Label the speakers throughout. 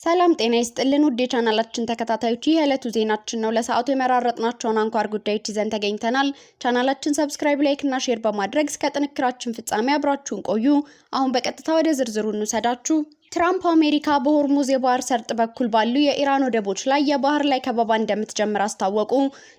Speaker 1: ሰላም ጤና ይስጥልን ውድ የቻናላችን ተከታታዮች የዕለቱ ዜናችን ነው። ለሰዓቱ የመራረጥናቸውን አንኳር ጉዳዮች ይዘን ተገኝተናል። ቻናላችን ሰብስክራይብ፣ ላይክ እና ሼር በማድረግ እስከ ጥንክራችን ፍጻሜ አብራችሁን ቆዩ። አሁን በቀጥታ ወደ ዝርዝሩ እንሰዳችሁ። ትራምፕ አሜሪካ በሆርሙዝ የባህር ሰርጥ በኩል ባሉ የኢራን ወደቦች ላይ የባህር ላይ ከበባ እንደምትጀምር አስታወቁ።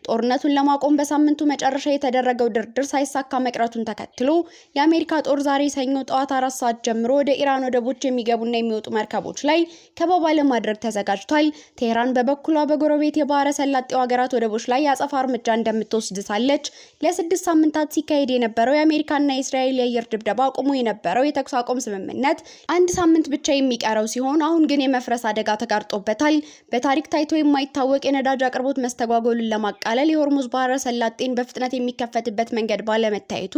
Speaker 1: ጦርነቱን ለማቆም በሳምንቱ መጨረሻ የተደረገው ድርድር ሳይሳካ መቅረቱን ተከትሎ የአሜሪካ ጦር ዛሬ ሰኞ ጠዋት 4 ሰዓት ጀምሮ ወደ ኢራን ወደቦች የሚገቡና የሚወጡ መርከቦች ላይ ከበባ ለማድረግ ተዘጋጅቷል። ቴህራን በበኩሏ በጎረቤት የባህረ ሰላጤው ሀገራት ወደቦች ላይ የአጸፋ እርምጃ እንደምትወስድ ሳለች ለ6 ሳምንታት ሲካሄድ የነበረው የአሜሪካና የእስራኤል የአየር ድብደባ አቁሞ የነበረው የተኩስ አቁም ስምምነት አንድ ሳምንት ብቻ የሚቀረው ሲሆን አሁን ግን የመፍረስ አደጋ ተጋርጦበታል። በታሪክ ታይቶ የማይታወቅ የነዳጅ አቅርቦት መስተጓጎልን ለማቃለል የሆርሙዝ ባህረ ሰላጤን በፍጥነት የሚከፈትበት መንገድ ባለመታየቱ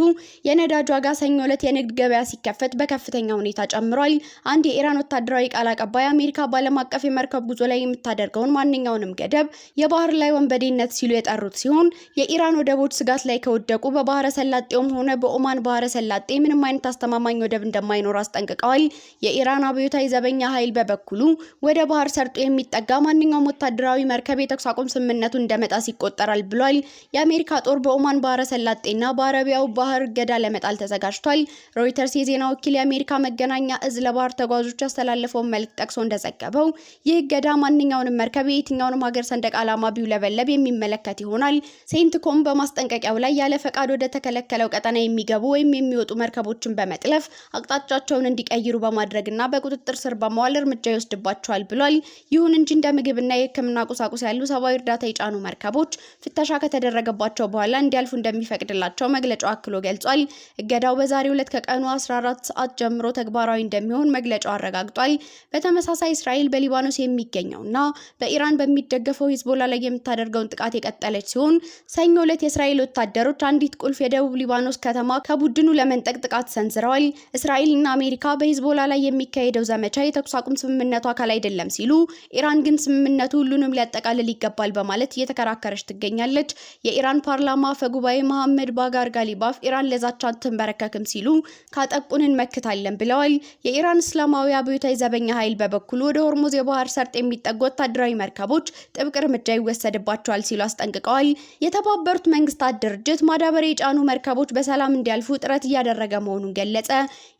Speaker 1: የነዳጅ ዋጋ ሰኞ ዕለት የንግድ ገበያ ሲከፈት በከፍተኛ ሁኔታ ጨምሯል። አንድ የኢራን ወታደራዊ ቃል አቀባይ አሜሪካ በዓለም አቀፍ የመርከብ ጉዞ ላይ የምታደርገውን ማንኛውንም ገደብ የባህር ላይ ወንበዴነት ሲሉ የጠሩት ሲሆን የኢራን ወደቦች ስጋት ላይ ከወደቁ በባህረ ሰላጤውም ሆነ በኦማን ባህረ ሰላጤ ምንም አይነት አስተማማኝ ወደብ እንደማይኖር አስጠንቅቀዋል። የኢራን አብዮታዊ ዘበኛ ኃይል በበኩሉ ወደ ባህር ሰርጡ የሚጠጋ ማንኛውም ወታደራዊ መርከብ የተኩስ አቁም ስምምነቱን እንደመጣስ ይቆጠራል ብሏል። የአሜሪካ ጦር በኦማን ባህረ ሰላጤና በአረቢያው ባህር እገዳ ለመጣል ተዘጋጅቷል። ሮይተርስ የዜና ወኪል የአሜሪካ መገናኛ እዝ ለባህር ተጓዦች ያስተላለፈውን መልእክት ጠቅሶ እንደዘገበው ይህ እገዳ ማንኛውንም መርከብ የየትኛውንም ሀገር ሰንደቅ ዓላማ ቢውለበለብ የሚመለከት ይሆናል። ሴንትኮም በማስጠንቀቂያው ላይ ያለ ፈቃድ ወደ ተከለከለው ቀጠና የሚገቡ ወይም የሚወጡ መርከቦችን በመጥለፍ አቅጣጫቸውን እንዲቀይሩ በማድረግና በቁጥጥር ስር በመዋል እርምጃ ይወስድባቸዋል ብሏል። ይሁን እንጂ እንደ ምግብና የሕክምና ቁሳቁስ ያሉ ሰብአዊ እርዳታ የጫኑ መርከቦች ፍተሻ ከተደረገባቸው በኋላ እንዲያልፉ እንደሚፈቅድላቸው መግለጫው አክሎ ገልጿል። እገዳው በዛሬው ዕለት ከቀኑ 14 ሰዓት ጀምሮ ተግባራዊ እንደሚሆን መግለጫው አረጋግጧል። በተመሳሳይ እስራኤል በሊባኖስ የሚገኘውና በኢራን በሚደገፈው ሂዝቦላ ላይ የምታደርገውን ጥቃት የቀጠለች ሲሆን ሰኞ ዕለት የእስራኤል ወታደሮች አንዲት ቁልፍ የደቡብ ሊባኖስ ከተማ ከቡድኑ ለመንጠቅ ጥቃት ሰንዝረዋል። እስራኤልና አሜሪካ በሂዝቦላ ላይ የሚካሄደው ዘመቻ የተኩስ አቁም ስምምነቱ አካል አይደለም ሲሉ ኢራን ግን ስምምነቱ ሁሉንም ሊያጠቃልል ይገባል በማለት እየተከራከረች ትገኛለች። የኢራን ፓርላማ አፈ ጉባኤ መሐመድ ባጋር ጋሊባፍ ኢራን ለዛቻ አትንበረከክም ሲሉ ካጠቁን እንመክታለን ብለዋል። የኢራን እስላማዊ አብዮታዊ ዘበኛ ኃይል በበኩሉ ወደ ሆርሙዝ የባህር ሰርጥ የሚጠጉ ወታደራዊ መርከቦች ጥብቅ እርምጃ ይወሰድባቸዋል ሲሉ አስጠንቅቀዋል። የተባበሩት መንግስታት ድርጅት ማዳበሪያ የጫኑ መርከቦች በሰላም እንዲያልፉ ጥረት እያደረገ መሆኑን ገለጸ።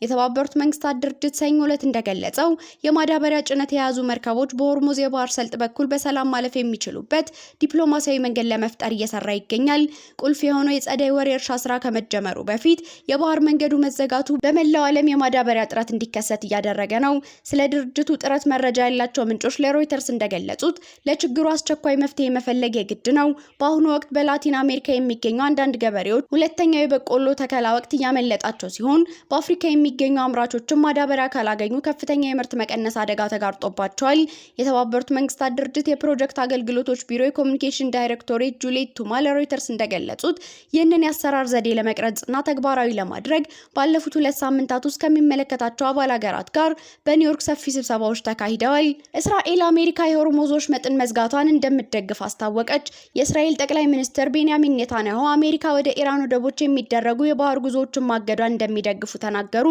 Speaker 1: የተባበሩት መንግስታት ድርጅት ሰኞ ዕለት እንደገለጸው የማዳበሪያ ጭነት የያዙ መርከቦች በሆርሙዝ የባህር ሰልጥ በኩል በሰላም ማለፍ የሚችሉበት ዲፕሎማሲያዊ መንገድ ለመፍጠር እየሰራ ይገኛል። ቁልፍ የሆነው የጸደይ ወር የእርሻ ስራ ከመጀመሩ በፊት የባህር መንገዱ መዘጋቱ በመላው ዓለም የማዳበሪያ እጥረት እንዲከሰት እያደረገ ነው። ስለ ድርጅቱ ጥረት መረጃ ያላቸው ምንጮች ለሮይተርስ እንደገለጹት ለችግሩ አስቸኳይ መፍትሄ መፈለግ የግድ ነው። በአሁኑ ወቅት በላቲን አሜሪካ የሚገኙ አንዳንድ ገበሬዎች ሁለተኛው የበቆሎ ተከላ ወቅት እያመለጣቸው ሲሆን በአፍሪካ የሚገኙ አምራቾችም ማዳበሪያ ካላገኙ ከፍተኛ የምርት መቀነስ አደጋ ተጋርጦባቸዋል። የተባበሩት መንግስታት ድርጅት የፕሮጀክት አገልግሎቶች ቢሮ የኮሚኒኬሽን ዳይሬክቶሬት ጁሊየት ቱማ ለሮይተርስ እንደገለጹት ይህንን የአሰራር ዘዴ ለመቅረጽና ተግባራዊ ለማድረግ ባለፉት 2 ሳምንታት ውስጥ ከሚመለከታቸው አባል ሀገራት ጋር በኒውዮርክ ሰፊ ስብሰባዎች ተካሂደዋል። እስራኤል አሜሪካ የሆርሙዝ መጥን መዝጋቷን እንደምትደግፍ አስታወቀች። የእስራኤል ጠቅላይ ሚኒስትር ቤንያሚን ኔታንያሁ አሜሪካ ወደ ኢራን ወደቦች የሚደረጉ የባህር ጉዞዎችን ማገዷን እንደሚደግፉ ተናገሩ።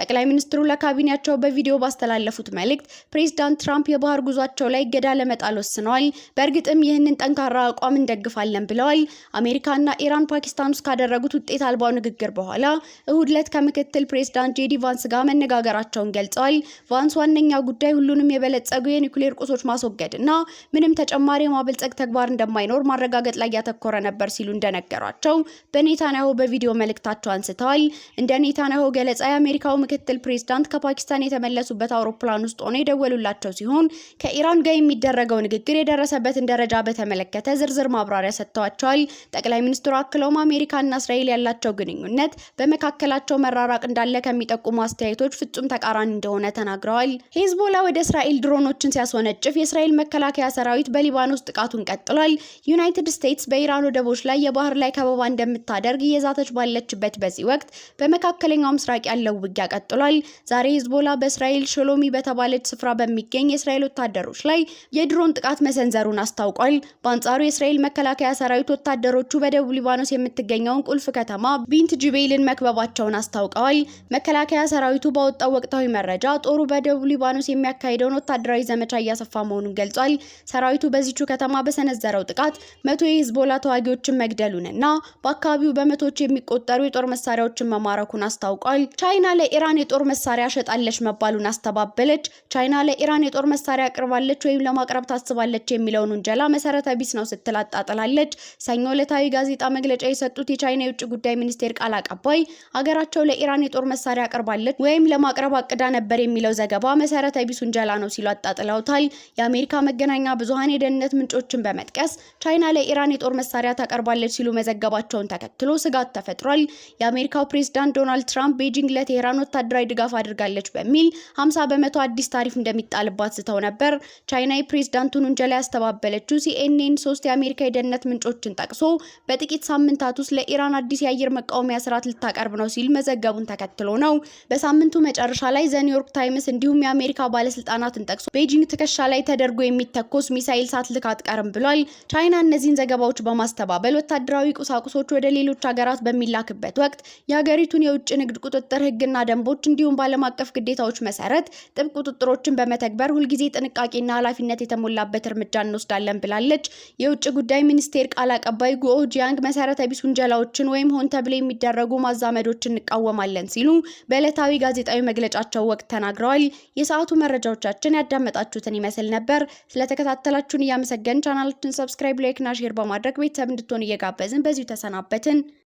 Speaker 1: ጠቅላይ ሚኒስትሩ ለካቢኔያቸው በቪዲዮ ባስተላለፉት መልእክት ፕሬዝዳንት ትራምፕ የባህር ጉዟቸው ላይ እገዳ ለመጣል ወስነዋል። በእርግጥም ይህንን ጠንካራ አቋም እንደግፋለን ብለዋል። አሜሪካና ኢራን ፓኪስታን ውስጥ ካደረጉት ውጤት አልባው ንግግር በኋላ እሁድ ዕለት ከምክትል ፕሬዝዳንት ጄዲ ቫንስ ጋር መነጋገራቸውን ገልጸዋል። ቫንስ ዋነኛው ጉዳይ ሁሉንም የበለጸጉ የኒውክሌር ቁሶች ማስወገድና ምንም ተጨማሪ የማበልጸግ ተግባር እንደማይኖር ማረጋገጥ ላይ ያተኮረ ነበር ሲሉ እንደነገሯቸው በኔታንያሁ በቪዲዮ መልእክታቸው አንስተዋል። እንደ ኔታንያሁ ገለጻ የአሜሪካው ምክትል ፕሬዝዳንት ከፓኪስታን የተመለሱበት አውሮፕላን ውስጥ ሆነው የደወሉላቸው ሲሆን ከኢራን ጋር የሚደረገው ንግግር የደረሰበትን ደረጃ በተመለከተ ዝርዝር ማብራሪያ ሰጥተዋቸዋል። ጠቅላይ ሚኒስትሩ አክለውም አሜሪካና እስራኤል ያላቸው ግንኙነት በመካከላቸው መራራቅ እንዳለ ከሚጠቁሙ አስተያየቶች ፍጹም ተቃራኒ እንደሆነ ተናግረዋል። ሂዝቦላ ወደ እስራኤል ድሮኖችን ሲያስወነጭፍ የእስራኤል መከላከያ ሰራዊት በሊባኖስ ጥቃቱን ቀጥሏል። ዩናይትድ ስቴትስ በኢራን ወደቦች ላይ የባህር ላይ ከበባ እንደምታደርግ እየዛተች ባለችበት በዚህ ወቅት በመካከለኛው ምስራቅ ያለው ውጊያ ቀጥሏል። ዛሬ ሂዝቦላ በእስራኤል ሚሳኤል ሾሎሚ በተባለች ስፍራ በሚገኝ የእስራኤል ወታደሮች ላይ የድሮን ጥቃት መሰንዘሩን አስታውቋል። በአንጻሩ የእስራኤል መከላከያ ሰራዊት ወታደሮቹ በደቡብ ሊባኖስ የምትገኘውን ቁልፍ ከተማ ቢንት ጂቤልን መክበባቸውን አስታውቀዋል። መከላከያ ሰራዊቱ ባወጣው ወቅታዊ መረጃ ጦሩ በደቡብ ሊባኖስ የሚያካሂደውን ወታደራዊ ዘመቻ እያሰፋ መሆኑን ገልጿል። ሰራዊቱ በዚቹ ከተማ በሰነዘረው ጥቃት 100 የሂዝቦላ ተዋጊዎችን መግደሉንና በአካባቢው በመቶዎች የሚቆጠሩ የጦር መሳሪያዎችን መማረኩን አስታውቋል። ቻይና ለኢራን የጦር መሳሪያ ሸጣለች መባሉን አስተባበለች። ቻይና ለኢራን የጦር መሳሪያ አቅርባለች ወይም ለማቅረብ ታስባለች የሚለውን ውንጀላ መሰረተ ቢስ ነው ስትል አጣጥላለች። ሰኞ ዕለታዊ ጋዜጣ መግለጫ የሰጡት የቻይና የውጭ ጉዳይ ሚኒስቴር ቃል አቀባይ ሀገራቸው ለኢራን የጦር መሳሪያ አቅርባለች ወይም ለማቅረብ አቅዳ ነበር የሚለው ዘገባ መሰረተ ቢስ ውንጀላ ነው ሲሉ አጣጥለውታል። የአሜሪካ መገናኛ ብዙሃን የደህንነት ምንጮችን በመጥቀስ ቻይና ለኢራን የጦር መሳሪያ ታቀርባለች ሲሉ መዘገባቸውን ተከትሎ ስጋት ተፈጥሯል። የአሜሪካው ፕሬዝዳንት ዶናልድ ትራምፕ ቤጂንግ ለቴህራን ወታደራዊ ድጋፍ አድርጋለች በሚል 50 በመቶ አዲስ ታሪፍ እንደሚጣልባት ዝተው ነበር። ቻይና የፕሬዝዳንቱን ውንጀላ ያስተባበለችው ሲኤንኤን 3 የአሜሪካ የደህንነት ምንጮችን ጠቅሶ በጥቂት ሳምንታት ውስጥ ለኢራን አዲስ የአየር መቃወሚያ ስርዓት ልታቀርብ ነው ሲል መዘገቡን ተከትሎ ነው። በሳምንቱ መጨረሻ ላይ ዘ ኒውዮርክ ታይምስ እንዲሁም የአሜሪካ ባለስልጣናትን ጠቅሶ ቤጂንግ ትከሻ ላይ ተደርጎ የሚተኮስ ሚሳኤል ሳትልክ አትቀርም ብሏል። ቻይና እነዚህን ዘገባዎች በማስተባበል ወታደራዊ ቁሳቁሶች ወደ ሌሎች ሀገራት በሚላክበት ወቅት የሀገሪቱን የውጭ ንግድ ቁጥጥር ህግና ደንቦች እንዲሁም በዓለም አቀፍ ግዴታዎች መሰረት ጥብቅ ቁጥጥሮችን በመተግበር ሁልጊዜ ጥንቃቄና ኃላፊነት የተሞላበት እርምጃ እንወስዳለን ብላለች። የውጭ ጉዳይ ሚኒስቴር ቃል አቀባይ ጉኦ ጂያንግ መሰረተ ቢስ ውንጀላዎችን ወይም ሆን ተብለው የሚደረጉ ማዛመዶችን እንቃወማለን ሲሉ በዕለታዊ ጋዜጣዊ መግለጫቸው ወቅት ተናግረዋል። የሰዓቱ መረጃዎቻችን ያዳመጣችሁትን ይመስል ነበር። ስለተከታተላችሁን እያመሰገን ቻናላችንን ሰብስክራይብ፣ ላይክ እና ሼር በማድረግ ቤተሰብ እንድትሆኑ እየጋበዝን በዚሁ ተሰናበትን።